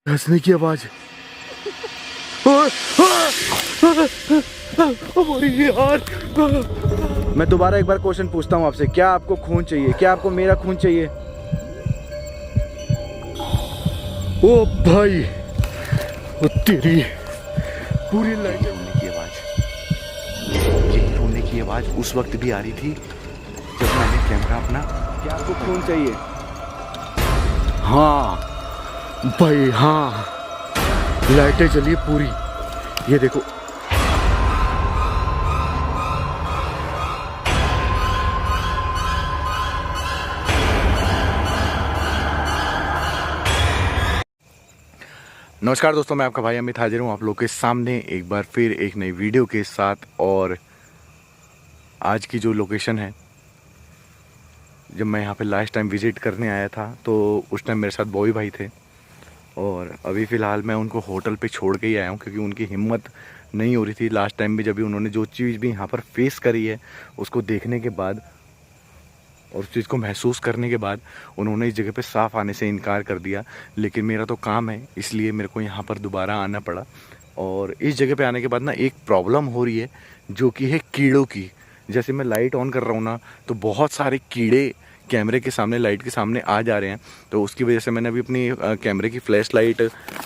हंसने की आवाज। यार, मैं दोबारा एक बार क्वेश्चन पूछता हूँ आपसे, क्या आपको खून चाहिए? क्या आपको मेरा खून चाहिए? ओ भाई, ओ तेरी पूरी लाइट। रोने की आवाज, यही रोने की आवाज उस वक्त भी आ रही थी जब मैंने कैमरा अपना। क्या आपको खून चाहिए? हाँ भाई हाँ, लाइटें जली पूरी, ये देखो। नमस्कार दोस्तों, मैं आपका भाई अमित हाजिर हूँ आप लोग के सामने एक बार फिर एक नई वीडियो के साथ। और आज की जो लोकेशन है, जब मैं यहाँ पे लास्ट टाइम विज़िट करने आया था तो उस टाइम मेरे साथ बॉय भाई थे, और अभी फ़िलहाल मैं उनको होटल पे छोड़ के ही आया हूँ क्योंकि उनकी हिम्मत नहीं हो रही थी। लास्ट टाइम भी जब भी उन्होंने जो चीज़ भी यहाँ पर फेस करी है उसको देखने के बाद और उस चीज़ को महसूस करने के बाद उन्होंने इस जगह पे साफ़ आने से इनकार कर दिया। लेकिन मेरा तो काम है, इसलिए मेरे को यहाँ पर दोबारा आना पड़ा। और इस जगह पे आने के बाद ना एक प्रॉब्लम हो रही है जो कि है कीड़ों की। जैसे मैं लाइट ऑन कर रहा हूँ ना, तो बहुत सारे कीड़े कैमरे के सामने, लाइट के सामने आ जा रहे हैं। तो उसकी वजह से मैंने अभी अपनी कैमरे की फ्लैश लाइट,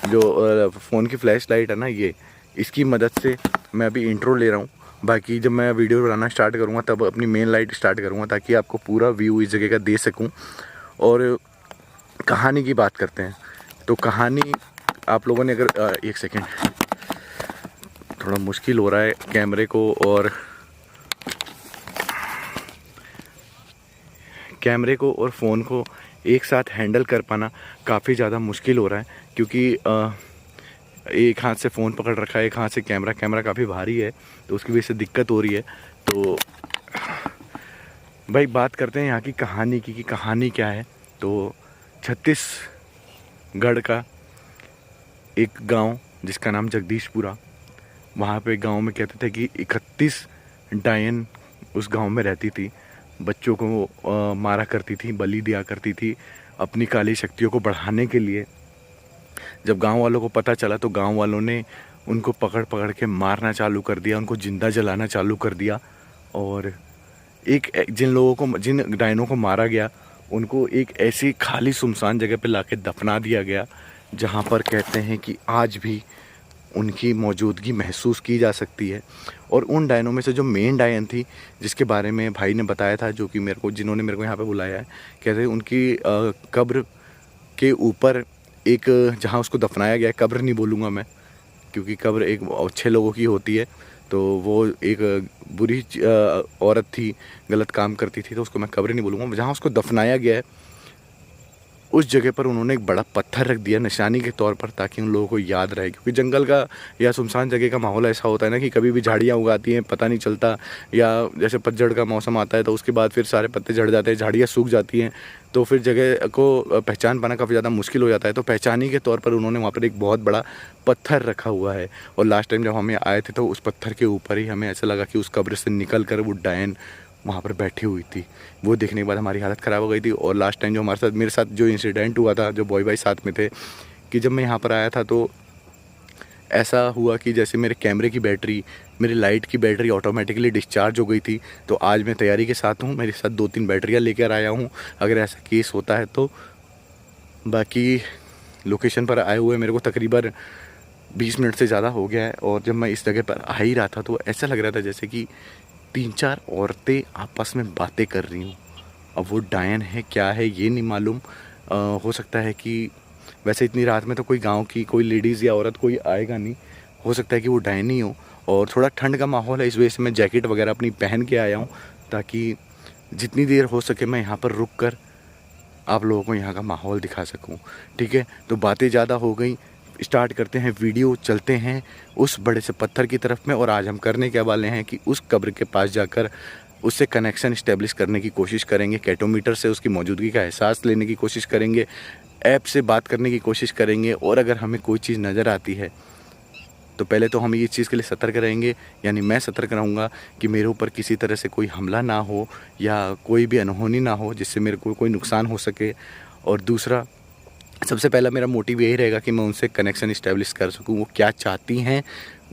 जो फ़ोन की फ्लैश लाइट है ना, ये इसकी मदद से मैं अभी इंट्रो ले रहा हूँ। बाकी जब मैं वीडियो बनाना स्टार्ट करूँगा तब अपनी मेन लाइट स्टार्ट करूँगा ताकि आपको पूरा व्यू इस जगह का दे सकूँ। और कहानी की बात करते हैं तो कहानी आप लोगों ने अगर एक सेकेंड, थोड़ा मुश्किल हो रहा है कैमरे को और फ़ोन को एक साथ हैंडल कर पाना काफ़ी ज़्यादा मुश्किल हो रहा है क्योंकि एक हाथ से फ़ोन पकड़ रखा है, एक हाथ से कैमरा काफ़ी भारी है, तो उसकी वजह से दिक्कत हो रही है। तो भाई बात करते हैं यहाँ की कहानी की कि कहानी क्या है। तो छत्तीसगढ़ का एक गांव जिसका नाम जगदीशपुरा, वहाँ पे गांव में कहते थे कि 31 डायन उस गांव में रहती थी। बच्चों को मारा करती थी, बलि दिया करती थी अपनी काली शक्तियों को बढ़ाने के लिए। जब गांव वालों को पता चला तो गांव वालों ने उनको पकड़ पकड़ के मारना चालू कर दिया, उनको जिंदा जलाना चालू कर दिया। और जिन डायनों को मारा गया उनको एक ऐसी खाली सुनसान जगह पे लाके दफना दिया गया जहाँ पर कहते हैं कि आज भी उनकी मौजूदगी महसूस की जा सकती है। और उन डायनों में से जो मेन डायन थी, जिसके बारे में भाई ने बताया था, जो कि जिन्होंने मेरे को यहाँ पे बुलाया है, कहते हैं उनकी कब्र के ऊपर एक, जहाँ उसको दफनाया गया है, कब्र नहीं बोलूँगा मैं क्योंकि कब्र एक अच्छे लोगों की होती है, तो वो एक बुरी औरत थी, गलत काम करती थी, तो उसको मैं कब्र नहीं बोलूँगा। जहाँ उसको दफनाया गया है उस जगह पर उन्होंने एक बड़ा पत्थर रख दिया निशानी के तौर पर, ताकि उन लोगों को याद रहे। क्योंकि जंगल का या सुनसान जगह का माहौल ऐसा होता है ना कि कभी भी झाड़ियाँ उगाती हैं, पता नहीं चलता। या जैसे पतझड़ का मौसम आता है तो उसके बाद फिर सारे पत्ते झड़ जाते हैं, झाड़ियाँ सूख जाती हैं, तो फिर जगह को पहचान पाना काफ़ी ज़्यादा मुश्किल हो जाता है। तो पहचानी के तौर पर उन्होंने वहाँ पर एक बहुत बड़ा पत्थर रखा हुआ है। और लास्ट टाइम जब हम यहाँ आए थे तो उस पत्थर के ऊपर ही हमें ऐसा लगा कि उस कब्र से निकल कर वो डायन वहाँ पर बैठी हुई थी। वो देखने के बाद हमारी हालत ख़राब हो गई थी। और लास्ट टाइम जो मेरे साथ जो इंसिडेंट हुआ था, जो बॉय भाई साथ में थे, कि जब मैं यहाँ पर आया था तो ऐसा हुआ कि जैसे मेरे कैमरे की बैटरी, मेरी लाइट की बैटरी ऑटोमेटिकली डिस्चार्ज हो गई थी। तो आज मैं तैयारी के साथ हूँ, मेरे साथ 2-3 बैटरियाँ लेकर आया हूँ अगर ऐसा केस होता है तो। बाकी लोकेशन पर आए हुए मेरे को तकरीबन 20 मिनट से ज़्यादा हो गया है। और जब मैं इस जगह पर आ ही रहा था तो ऐसा लग रहा था जैसे कि 3-4 औरतें आपस में बातें कर रही हूँ। अब वो डायन है क्या है ये नहीं मालूम। हो सकता है कि वैसे इतनी रात में तो कोई गांव की कोई लेडीज़ या औरत कोई आएगा नहीं, हो सकता है कि वो डायन ही हो। और थोड़ा ठंड का माहौल है, इस वजह से मैं जैकेट वगैरह अपनी पहन के आया हूँ ताकि जितनी देर हो सके मैं यहाँ पर रुक कर आप लोगों को यहाँ का माहौल दिखा सकूँ। ठीक है, तो बातें ज़्यादा हो गई, स्टार्ट करते हैं वीडियो, चलते हैं उस बड़े से पत्थर की तरफ में। और आज हम करने के वाले हैं कि उस कब्र के पास जाकर उससे कनेक्शन इस्टेब्लिश करने की कोशिश करेंगे, कैटोमीटर से उसकी मौजूदगी का एहसास लेने की कोशिश करेंगे, ऐप से बात करने की कोशिश करेंगे। और अगर हमें कोई चीज़ नज़र आती है तो पहले तो हम ये चीज़ के लिए सतर्क रहेंगे, यानी मैं सतर्क रहूँगा कि मेरे ऊपर किसी तरह से कोई हमला ना हो या कोई भी अनहोनी ना हो जिससे मेरे को कोई नुकसान हो सके। और दूसरा, सबसे पहला मेरा मोटिव यही रहेगा कि मैं उनसे कनेक्शन इस्टेब्लिश कर सकूं, वो क्या चाहती हैं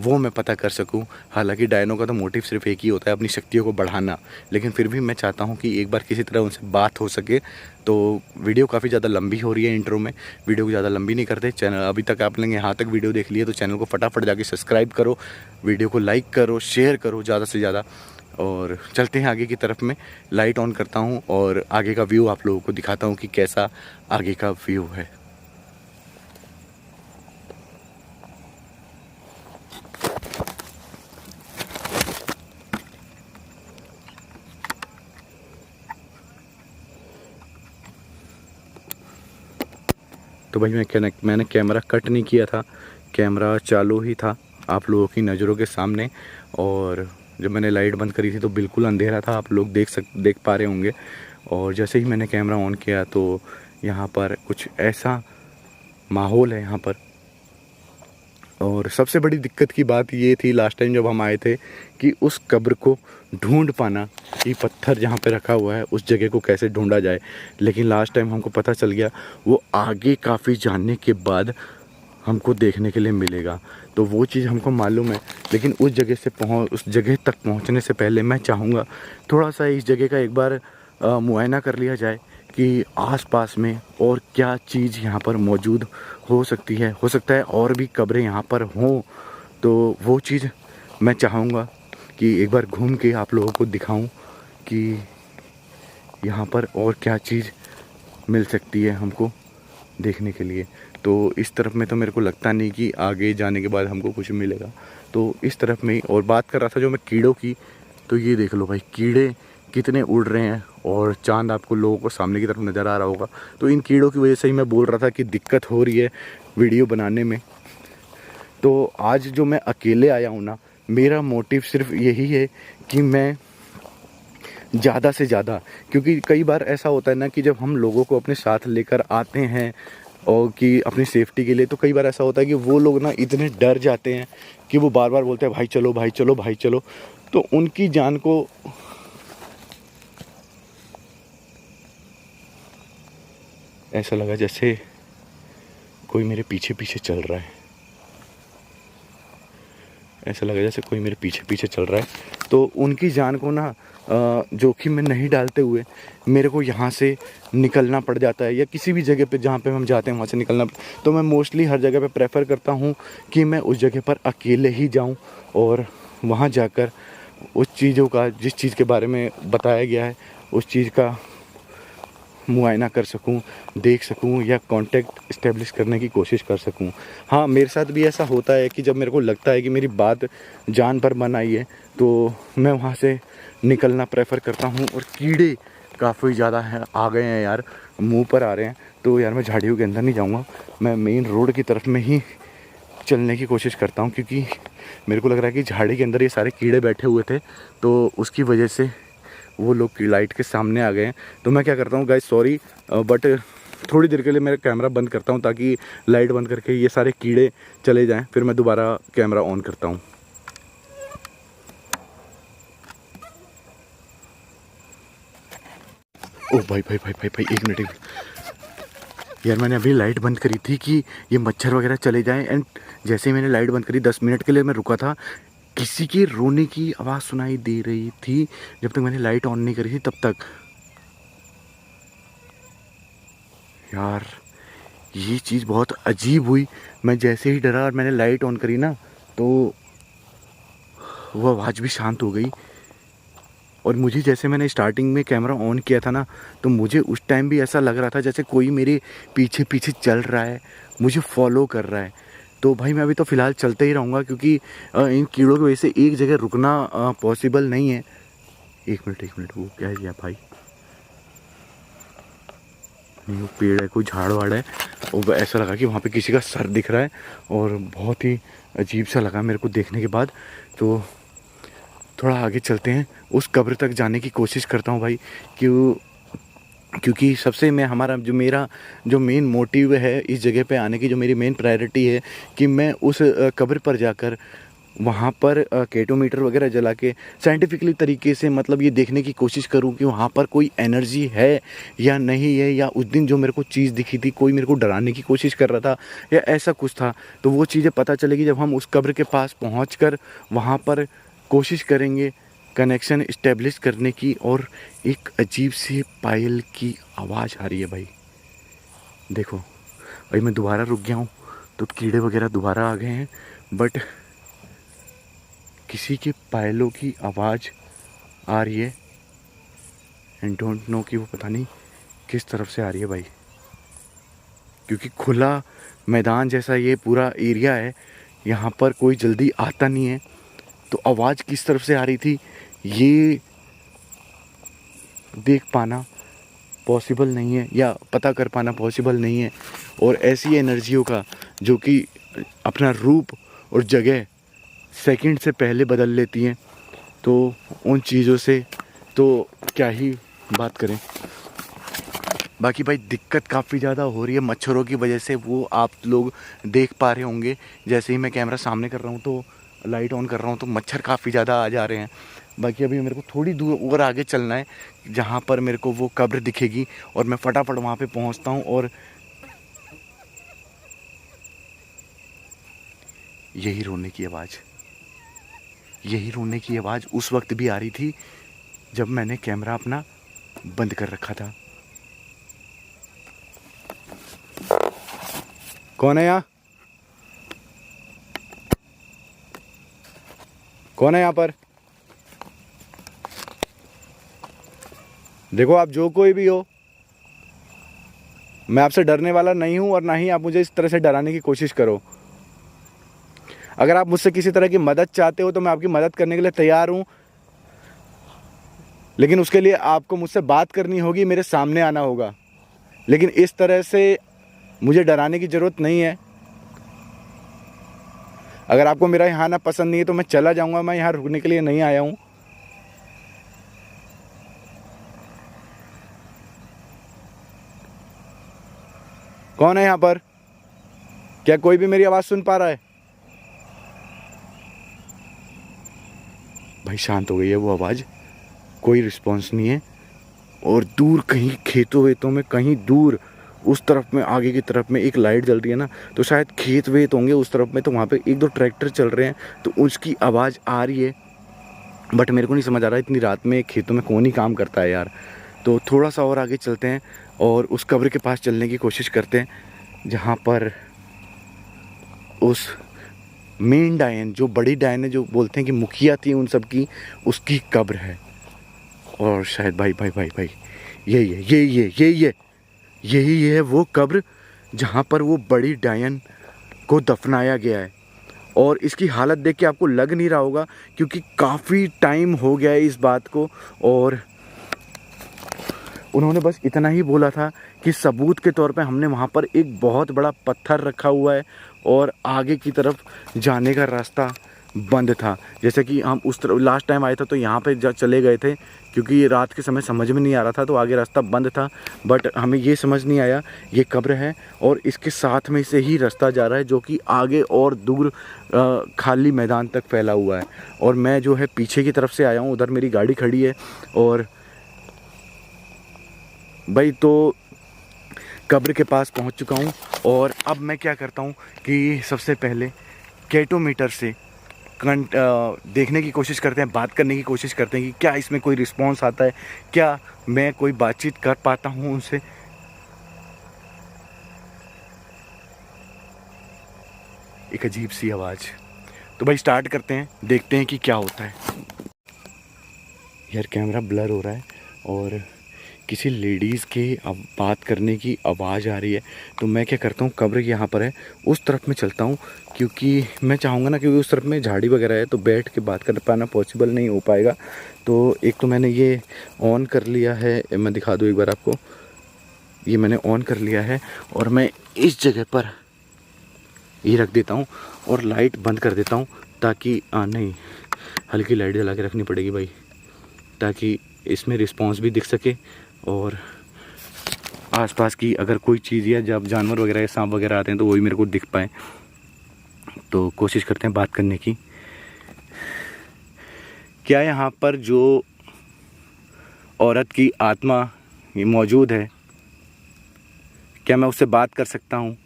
वो मैं पता कर सकूं। हालांकि डायनो का तो मोटिव सिर्फ एक ही होता है, अपनी शक्तियों को बढ़ाना, लेकिन फिर भी मैं चाहता हूं कि एक बार किसी तरह उनसे बात हो सके। तो वीडियो काफ़ी ज़्यादा लंबी हो रही है इंट्रो में, वीडियो को ज़्यादा लंबी नहीं करते। चैनल अभी तक आप लोग यहाँ तक वीडियो देख लिए तो चैनल को फटाफट जाके सब्सक्राइब करो, वीडियो को लाइक करो, शेयर करो ज़्यादा से ज़्यादा। और चलते हैं आगे की तरफ में, लाइट ऑन करता हूँ और आगे का व्यू आप लोगों को दिखाता हूँ कि कैसा आगे का व्यू है। तो भाई मैंने कैमरा कट नहीं किया था, कैमरा चालू ही था आप लोगों की नज़रों के सामने। और जब मैंने लाइट बंद करी थी तो बिल्कुल अंधेरा था, आप लोग देख पा रहे होंगे। और जैसे ही मैंने कैमरा ऑन किया तो यहाँ पर कुछ ऐसा माहौल है यहाँ पर। और सबसे बड़ी दिक्कत की बात ये थी लास्ट टाइम जब हम आए थे कि उस कब्र को ढूंढ पाना, कि पत्थर जहाँ पे रखा हुआ है उस जगह को कैसे ढूंढा जाए। लेकिन लास्ट टाइम हमको पता चल गया, वो आगे काफ़ी जानने के बाद हमको देखने के लिए मिलेगा। तो वो चीज़ हमको मालूम है, लेकिन उस जगह तक पहुँचने से पहले मैं चाहूँगा थोड़ा सा इस जगह का एक बार मुआयना कर लिया जाए कि आसपास में और क्या चीज़ यहाँ पर मौजूद हो सकती है। हो सकता है और भी कब्रें यहाँ पर हों, तो वो चीज़ मैं चाहूँगा कि एक बार घूम के आप लोगों को दिखाऊं कि यहाँ पर और क्या चीज़ मिल सकती है हमको देखने के लिए। तो इस तरफ में तो मेरे को लगता नहीं कि आगे जाने के बाद हमको कुछ मिलेगा, तो इस तरफ में ही। और बात कर रहा था जो मैं कीड़ों की, तो ये देख लो भाई कीड़े कितने उड़ रहे हैं और चांद आपको लोगों को सामने की तरफ नज़र आ रहा होगा। तो इन कीड़ों की वजह से ही मैं बोल रहा था कि दिक्कत हो रही है वीडियो बनाने में। तो आज जो मैं अकेले आया हूँ ना, मेरा मोटिव सिर्फ यही है कि मैं ज़्यादा से ज़्यादा, क्योंकि कई बार ऐसा होता है ना कि जब हम लोगों को अपने साथ लेकर आते हैं और कि अपनी सेफ्टी के लिए, तो कई बार ऐसा होता है कि वो लोग ना इतने डर जाते हैं कि वो बार बार बोलते हैं भाई चलो भाई चलो भाई चलो। तो उनकी जान को ऐसा लगा जैसे कोई मेरे पीछे पीछे चल रहा है, ऐसा लगा जैसे कोई मेरे पीछे पीछे चल रहा है। तो उनकी जान को ना जोखिम में नहीं डालते हुए मेरे को यहाँ से निकलना पड़ जाता है, या किसी भी जगह पे जहाँ पे हम जाते हैं वहाँ से निकलना। तो मैं मोस्टली हर जगह पे प्रेफर करता हूँ कि मैं उस जगह पर अकेले ही जाऊँ और वहाँ जाकर उस चीज़ों का, जिस चीज़ के बारे में बताया गया है, उस चीज़ का मुआयना कर सकूं, देख सकूं या कांटेक्ट इस्टेब्लिश करने की कोशिश कर सकूं। हाँ, मेरे साथ भी ऐसा होता है कि जब मेरे को लगता है कि मेरी बात जान पर बन आई है तो मैं वहाँ से निकलना प्रेफर करता हूँ। और कीड़े काफ़ी ज़्यादा आ गए हैं यार, मुंह पर आ रहे हैं। तो यार मैं झाड़ियों के अंदर नहीं जाऊँगा, मैं मेन रोड की तरफ में ही चलने की कोशिश करता हूँ, क्योंकि मेरे को लग रहा है कि झाड़ी के अंदर ये सारे कीड़े बैठे हुए थे, तो उसकी वजह से वो लोग लाइट के सामने आ गए हैं। तो मैं क्या करता हूँ गाइस, सॉरी बट थोड़ी देर के लिए मेरा कैमरा बंद करता हूँ ताकि लाइट बंद करके ये सारे कीड़े चले जाएं, फिर मैं दोबारा कैमरा ऑन करता हूँ। ओ भाई भाई भाई भाई भाई एक मिनट यार, मैंने अभी लाइट बंद करी थी कि ये मच्छर वगैरह चले जाएं, एंड जैसे ही मैंने लाइट बंद करी 10 मिनट के लिए मैं रुका था, किसी के रोने की आवाज़ सुनाई दे रही थी जब तक मैंने लाइट ऑन नहीं करी थी तब तक। यार ये चीज़ बहुत अजीब हुई, मैं जैसे ही डरा और मैंने लाइट ऑन करी ना तो वो आवाज़ भी शांत हो गई। और मुझे, जैसे मैंने स्टार्टिंग में कैमरा ऑन किया था ना, तो मुझे उस टाइम भी ऐसा लग रहा था जैसे कोई मेरे पीछे पीछे चल रहा है, मुझे फॉलो कर रहा है। तो भाई मैं अभी तो फ़िलहाल चलते ही रहूँगा, क्योंकि इन कीड़ों की वजह से एक जगह रुकना पॉसिबल नहीं है। एक मिनट, वो क्या है भाई? नहीं, वो पेड़ है, कोई झाड़ वाड़ है, और ऐसा लगा कि वहाँ पे किसी का सर दिख रहा है, और बहुत ही अजीब सा लगा मेरे को देखने के बाद। तो थोड़ा आगे चलते हैं, उस कब्र तक जाने की कोशिश करता हूँ भाई, क्योंकि सबसे मेरा जो मेन मोटिव है इस जगह पे आने की, जो मेरी मेन प्रायोरिटी है कि मैं उस कब्र पर जाकर वहाँ पर केटोमीटर वगैरह जला के साइंटिफिकली तरीके से मतलब ये देखने की कोशिश करूँ कि वहाँ पर कोई एनर्जी है या नहीं है, या उस दिन जो मेरे को चीज़ दिखी थी कोई मेरे को डराने की कोशिश कर रहा था या ऐसा कुछ था। तो वो चीज़ें पता चलेगी जब हम उस कब्र के पास पहुँच कर वहाँ पर कोशिश करेंगे कनेक्शन इस्टेब्लिश करने की। और एक अजीब सी पायल की आवाज़ आ रही है भाई, देखो भाई मैं दोबारा रुक गया हूँ तो कीड़े वगैरह दोबारा आ गए हैं, बट किसी के पायलों की आवाज़ आ रही है एंड डोंट नो कि वो पता नहीं किस तरफ से आ रही है भाई, क्योंकि खुला मैदान जैसा ये पूरा एरिया है, यहाँ पर कोई जल्दी आता नहीं है। तो आवाज़ किस तरफ से आ रही थी ये देख पाना पॉसिबल नहीं है या पता कर पाना पॉसिबल नहीं है। और ऐसी एनर्जियों का जो कि अपना रूप और जगह सेकंड से पहले बदल लेती हैं, तो उन चीज़ों से तो क्या ही बात करें। बाकी भाई दिक्कत काफ़ी ज़्यादा हो रही है मच्छरों की वजह से, वो आप लोग देख पा रहे होंगे। जैसे ही मैं कैमरा सामने कर रहा हूँ तो लाइट ऑन कर रहा हूँ तो मच्छर काफ़ी ज़्यादा आ जा रहे हैं। बाकी अभी मेरे को थोड़ी दूर और आगे चलना है जहाँ पर मेरे को वो कब्र दिखेगी और मैं फटाफट वहाँ पे पहुँचता हूँ। और यही रोने की आवाज़ उस वक्त भी आ रही थी जब मैंने कैमरा अपना बंद कर रखा था। कौन है यहाँ? कौन है यहाँ पर? देखो आप जो कोई भी हो, मैं आपसे डरने वाला नहीं हूँ और ना ही आप मुझे इस तरह से डराने की कोशिश करो। अगर आप मुझसे किसी तरह की मदद चाहते हो तो मैं आपकी मदद करने के लिए तैयार हूँ, लेकिन उसके लिए आपको मुझसे बात करनी होगी, मेरे सामने आना होगा। लेकिन इस तरह से मुझे डराने की ज़रूरत नहीं है। अगर आपको मेरा यहाँ आना पसंद नहीं है तो मैं चला जाऊँगा, मैं यहाँ रुकने के लिए नहीं आया हूँ। कौन है यहाँ पर? क्या कोई भी मेरी आवाज़ सुन पा रहा है? भाई शांत हो गई है वो आवाज़, कोई रिस्पॉन्स नहीं है। और दूर कहीं खेतों वेतों में कहीं दूर उस तरफ में आगे की तरफ में एक लाइट जल रही है ना, तो शायद खेत वेत होंगे उस तरफ में। तो वहाँ पे एक दो ट्रैक्टर चल रहे हैं तो उसकी आवाज़ आ रही है, बट मेरे को नहीं समझ आ रहा है इतनी रात में खेतों में कौन ही काम करता है यार। तो थोड़ा सा और आगे चलते हैं और उस कब्र के पास चलने की कोशिश करते हैं जहाँ पर उस मेन डायन, जो बड़ी डायन है, जो बोलते हैं कि मुखिया थी उन सब की, उसकी कब्र है। और शायद भाई भाई भाई भाई यही है वो कब्र जहाँ पर वो बड़ी डायन को दफनाया गया है। और इसकी हालत देख के आपको लग नहीं रहा होगा क्योंकि काफ़ी टाइम हो गया है इस बात को। और उन्होंने बस इतना ही बोला था कि सबूत के तौर पे हमने वहाँ पर एक बहुत बड़ा पत्थर रखा हुआ है और आगे की तरफ जाने का रास्ता बंद था। जैसे कि हम उस तरफ लास्ट टाइम आए थे तो यहाँ पे चले गए थे क्योंकि रात के समय समझ में नहीं आ रहा था, तो आगे रास्ता बंद था। बट हमें ये समझ नहीं आया ये कब्र है और इसके साथ में से ही रास्ता जा रहा है जो कि आगे और दूर खाली मैदान तक फैला हुआ है। और मैं जो है पीछे की तरफ से आया हूँ, उधर मेरी गाड़ी खड़ी है। और भाई तो कब्र के पास पहुँच चुका हूँ और अब मैं क्या करता हूँ कि सबसे पहले केटोमीटर से देखने की कोशिश करते हैं, बात करने की कोशिश करते हैं कि क्या इसमें कोई रिस्पांस आता है, क्या मैं कोई बातचीत कर पाता हूँ उनसे। एक अजीब सी आवाज़। तो भाई स्टार्ट करते हैं, देखते हैं कि क्या होता है। यार कैमरा ब्लर हो रहा है और किसी लेडीज़ के अब बात करने की आवाज़ आ रही है। तो मैं क्या करता हूँ, कब्र यहाँ पर है उस तरफ में चलता हूँ क्योंकि मैं चाहूँगा ना, क्योंकि उस तरफ में झाड़ी वगैरह है तो बैठ के बात कर पाना पॉसिबल नहीं हो पाएगा। तो एक तो मैंने ये ऑन कर लिया है, मैं दिखा दूँ एक बार आपको, ये मैंने ऑन कर लिया है और मैं इस जगह पर ये रख देता हूँ और लाइट बंद कर देता हूँ ताकि नहीं, हल्की लाइट जला के रखनी पड़ेगी भाई ताकि इसमें रिस्पॉन्स भी दिख सके और आसपास की अगर कोई चीज़ या जब जानवर वगैरह या सांप वगैरह आते हैं तो वो भी मेरे को दिख पाए। तो कोशिश करते हैं बात करने की। क्या यहाँ पर जो औरत की आत्मा मौजूद है, क्या मैं उससे बात कर सकता हूँ?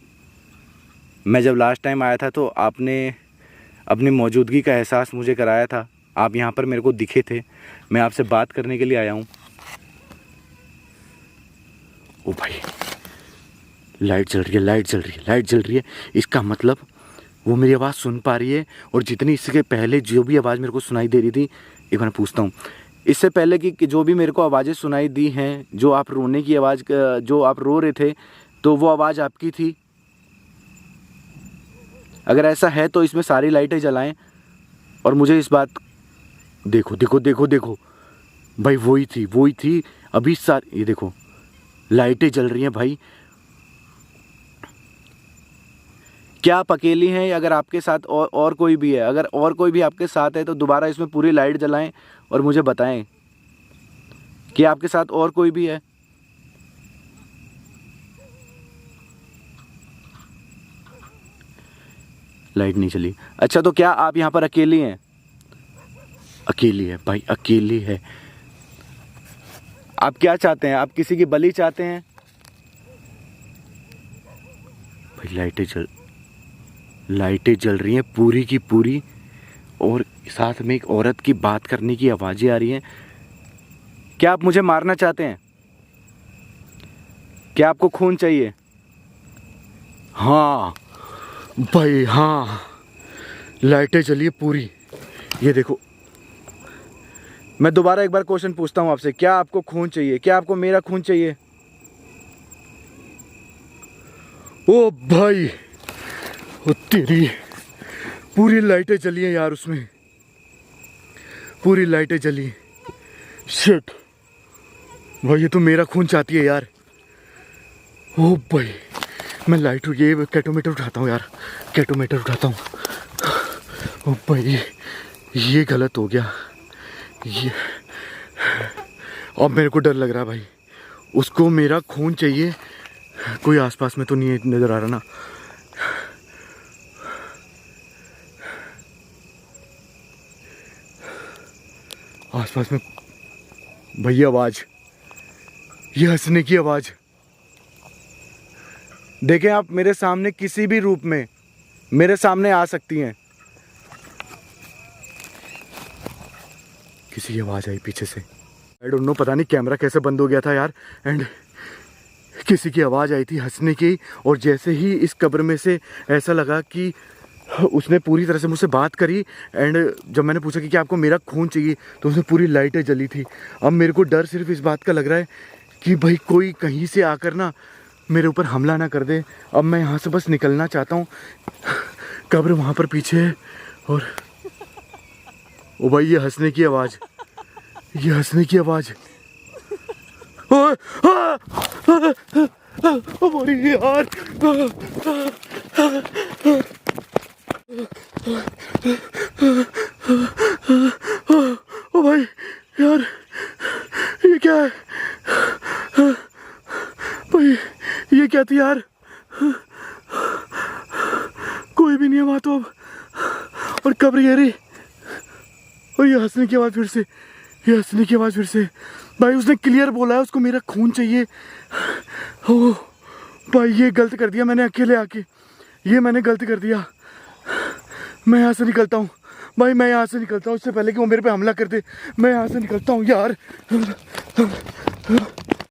मैं जब लास्ट टाइम आया था तो आपने अपनी मौजूदगी का एहसास मुझे कराया था। आप यहाँ पर मेरे को दिखे थे। मैं आपसे बात करने के लिए आया हूँ। ओ भाई, लाइट जल रही है, लाइट जल रही है, लाइट जल रही है। इसका मतलब वो मेरी आवाज़ सुन पा रही है। और जितनी इसके पहले जो भी आवाज़ मेरे को सुनाई दे रही थी, एक बार पूछता हूँ, इससे पहले कि जो भी मेरे को आवाज़ें सुनाई दी हैं, जो आप रोने की आवाज़, जो आप रो रहे थे, तो वो आवाज़ आपकी थी? अगर ऐसा है तो इसमें सारी लाइटें जलाएं और मुझे इस बात, देखो देखो देखो देखो भाई, वही थी अभी ये देखो लाइटें जल रही हैं भाई। क्या आप अकेली हैं या अगर आपके साथ और कोई भी है? अगर और कोई भी आपके साथ है तो दोबारा इसमें पूरी लाइट जलाएं और मुझे बताएं कि आपके साथ और कोई भी है। लाइट नहीं चली। अच्छा, तो क्या आप यहाँ पर अकेली हैं? अकेली है भाई, अकेली है। आप क्या चाहते हैं? आप किसी की बलि चाहते हैं? भाई लाइटें जल रही हैं पूरी की पूरी, और साथ में एक औरत की बात करने की आवाज़ें आ रही हैं। क्या आप मुझे मारना चाहते हैं? क्या आपको खून चाहिए? हाँ भाई हाँ, लाइटें जलिए पूरी। ये देखो, मैं दोबारा एक बार क्वेश्चन पूछता हूँ आपसे, क्या आपको खून चाहिए? क्या आपको मेरा खून चाहिए? ओ भाई, ओ तेरी, पूरी लाइटें जली हैं यार, उसमें पूरी लाइटें जली। शिट भाई, ये तो मेरा खून चाहती है यार। ओ भाई, मैं ये कैटोमीटर उठाता हूँ यार, कैटोमीटर उठाता हूँ। ओ भाई, ये गलत हो गया। ये अब मेरे को डर लग रहा है भाई। उसको मेरा खून चाहिए। कोई आसपास में तो नहीं नजर आ रहा ना? आसपास में भैया आवाज, ये हंसने की आवाज। देखें आप, मेरे सामने किसी भी रूप में मेरे सामने आ सकती हैं। किसी की आवाज आई पीछे से। आई डोंट नो, पता नहीं कैमरा कैसे बंद हो गया था यार। एंड किसी की आवाज़ आई थी हंसने की, और जैसे ही इस कब्र में से ऐसा लगा कि उसने पूरी तरह से मुझसे बात करी। एंड जब मैंने पूछा कि क्या आपको मेरा खून चाहिए, तो उसने पूरी लाइटें जली थी। अब मेरे को डर सिर्फ इस बात का लग रहा है कि भाई कोई कहीं से आकर ना मेरे ऊपर हमला ना कर दे। अब मैं यहाँ से बस निकलना चाहता हूँ। कब्र वहाँ पर पीछे है। और ओ भाई, ये हंसने की आवाज़, ये हंसने की आवाज़। यार, ओ भाई यार, ये क्या है भाई? ये क्या थी यार? कोई भी नहीं है वहां तो अब, और कब्र ये रही। और ये हंसने की आवाज फिर से, ये हंसने की आवाज फिर से। भाई उसने क्लियर बोला है उसको मेरा खून चाहिए। ओ भाई, ये गलत कर दिया मैंने अकेले आके, ये मैंने गलत कर दिया। मैं यहाँ से निकलता हूँ भाई, मैं यहाँ से निकलता हूँ, इससे पहले कि वो मेरे पे हमला कर दे। मैं यहाँ से निकलता हूँ यार।